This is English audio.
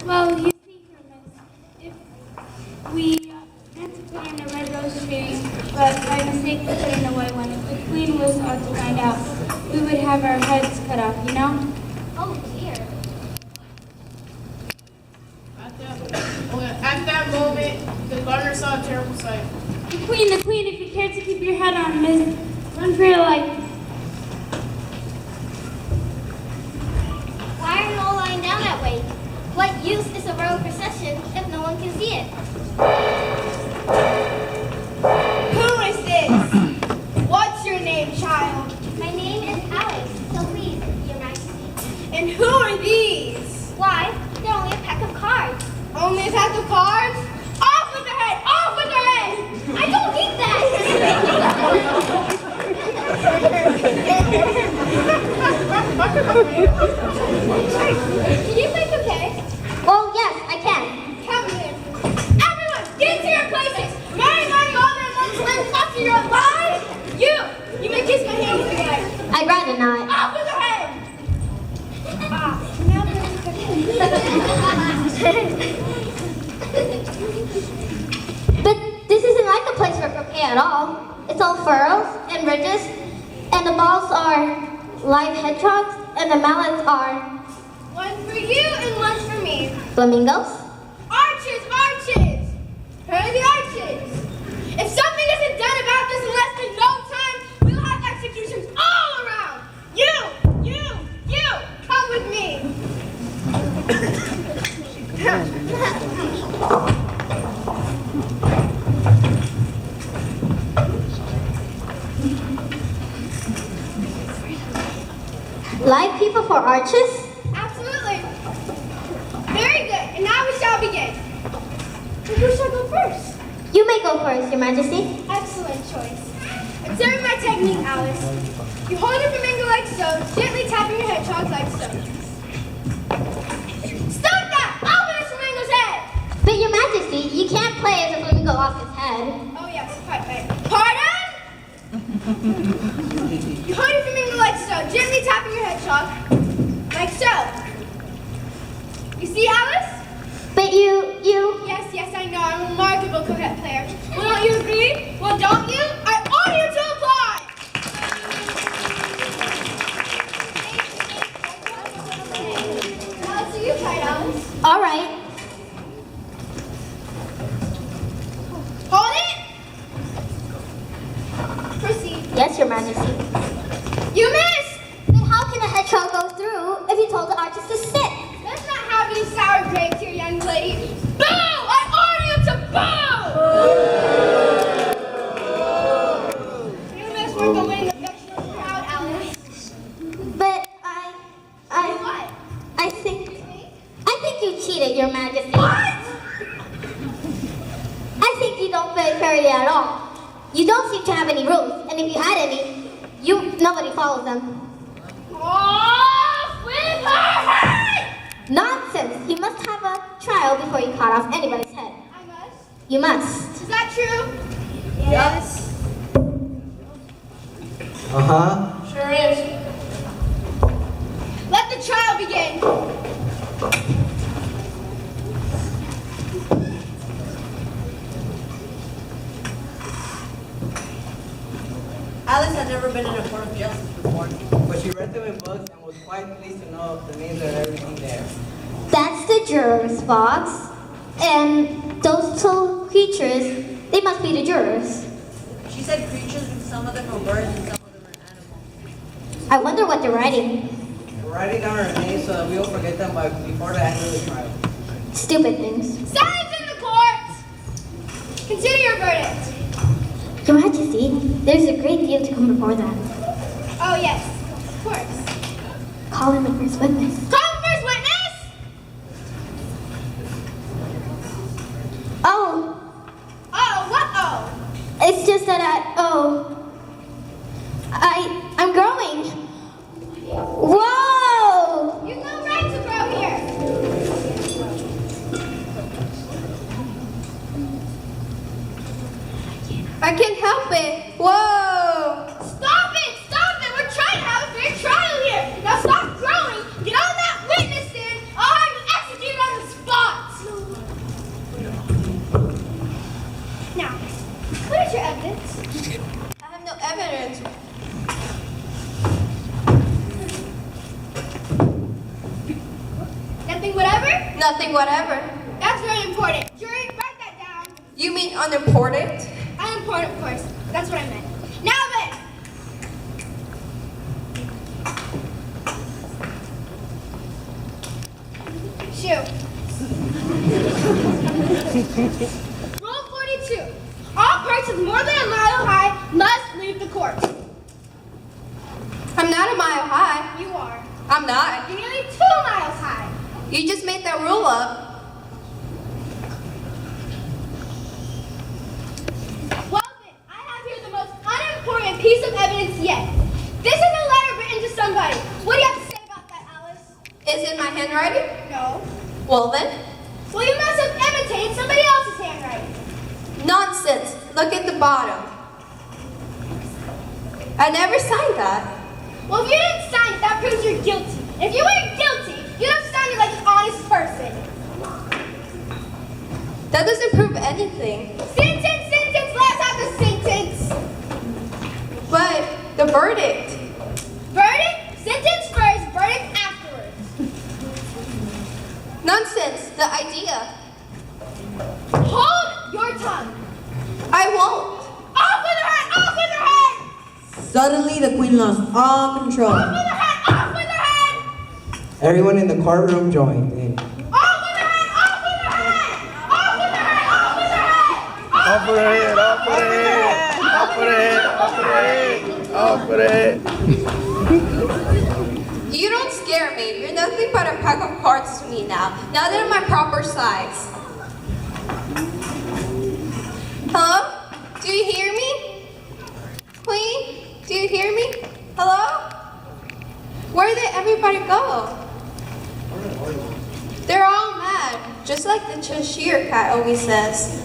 Well, you see here, miss, if we meant to put in a red rose tree, but by mistake we put in a white one, if the queen was to find out, we would have our heads cut off, you know? Oh dear. At that moment, the gardener saw a terrible sight. The queen, if you care to keep your head on, miss, run for your life. Why are you all lying down that way? What use is a royal procession if no one can see it? Who is this? What's your name, child? My name is Alice, so please, Your Majesty. And who are these? Why? They're only a pack of cards. Only a pack of cards? Off with their head! Off with their head! I don't need that! Can you play croquet? Oh, yes, I can. Come here. Everyone, get to your places! Mary, all their lunch left after you're alive! You may kiss my hand if you like. I'd rather not. Off with their head! Now But this isn't like a place for croquet at all. It's all furrows and ridges, and the balls are live hedgehogs, and the mallets are one for you and one for me. flamingos. Arches, arches! Where are the arches? If something isn't done about this in less than no time, we'll have executions all around. You, come with me. Live people for arches? Absolutely. Very good. And now we shall begin. Who shall go first? You may go first, Your Majesty. Excellent choice. Observe my technique, Alice. You hold your flamingo like so, gently tapping your hedgehog like so. Stop that! Open his flamingo's head! But Your Majesty, you can't play as a flamingo off his head. Oh yes, quite. Pardon? You hold your flamingo like so, gently tapping your hedgehog. Like so. You see, Alice? But you... Yes, I know. I'm a remarkable croquet player. Well, don't you agree? Well, don't you? I order you to apply! Alice, so you tried, Alice. All right. Hold it! Proceed. Yes, Your Majesty. You missed! Then how can a hedgehog go through if you told the arches to sit? Let's not have any sour grapes here, young lady. Boo! I order you to boo! You missed work on winning the affection of the crowd, Alice. But What? I think you cheated, Your Majesty. What? I think you don't play fairly at all. You don't seem to have any rules, and if you had any, nobody follows them. Off with her head! Nonsense! You must have a trial before you cut off anybody's head. I must. You must. Is that true? Yes. Uh-huh. Sure is. Let the trial begin. Alice had never been in a court of justice before. But she read them in books and was quite pleased to know the names of everything there. That's the jurors, Fox. And those two creatures, they must be the jurors. She said creatures, and some of them are birds and some of them are animals. I wonder what they're writing. We're writing down our names so that we won't forget them before the end of the trial. Stupid things. Silence in the court! Consider your verdict. Your Majesty, there's a great deal to come before that. Oh, yes. Of course. Call in the first witness. Call the first witness! Oh, Oh, what oh? it's just that I'm growing. Whoa! You've no right to grow here. I can't help it. Whoa! Stop it! Stop it! We're trying to have a fair trial here. Now stop growing. Get on that Nothing whatever? Nothing whatever. That's very important. Jury, write that down. You mean unimportant? Unimportant, of course. That's what I meant. Now then. Shoot. Rule 42. All persons more than a mile high must leave the court. I'm not a mile high. You are. I'm not. You're nearly 2 miles high. You just made that rule up. Well then, I have here the most unimportant piece of evidence yet. This is a letter written to somebody. What do you have to say about that, Alice? Is it my handwriting? No. Well then. Well, you must have imitated somebody else's handwriting. Nonsense. Look at the bottom. I never signed that. Well, if you didn't sign it, that proves you're guilty. If you weren't guilty, you'd have signed it like an honest person. That doesn't prove anything. Sentence, let's have the sentence. But the verdict. Verdict? Sentence first, verdict afterwards. Nonsense. The idea. Hold your tongue. I won't. Off with her head, off with her head. Suddenly, the queen lost all control. Off with her head, off with her head. Everyone in the courtroom joined in. Off with her head, off with her head. Off with her head, off with her head. Off with her head, off with her head, off with her head, off with her head, off with her head. You don't scare me. You're nothing but a pack of cards to me now. Now they're my proper size. Hello? Do you hear me? Queen? Do you hear me? Hello? Where did everybody go? They're all mad, just like the Cheshire cat always says.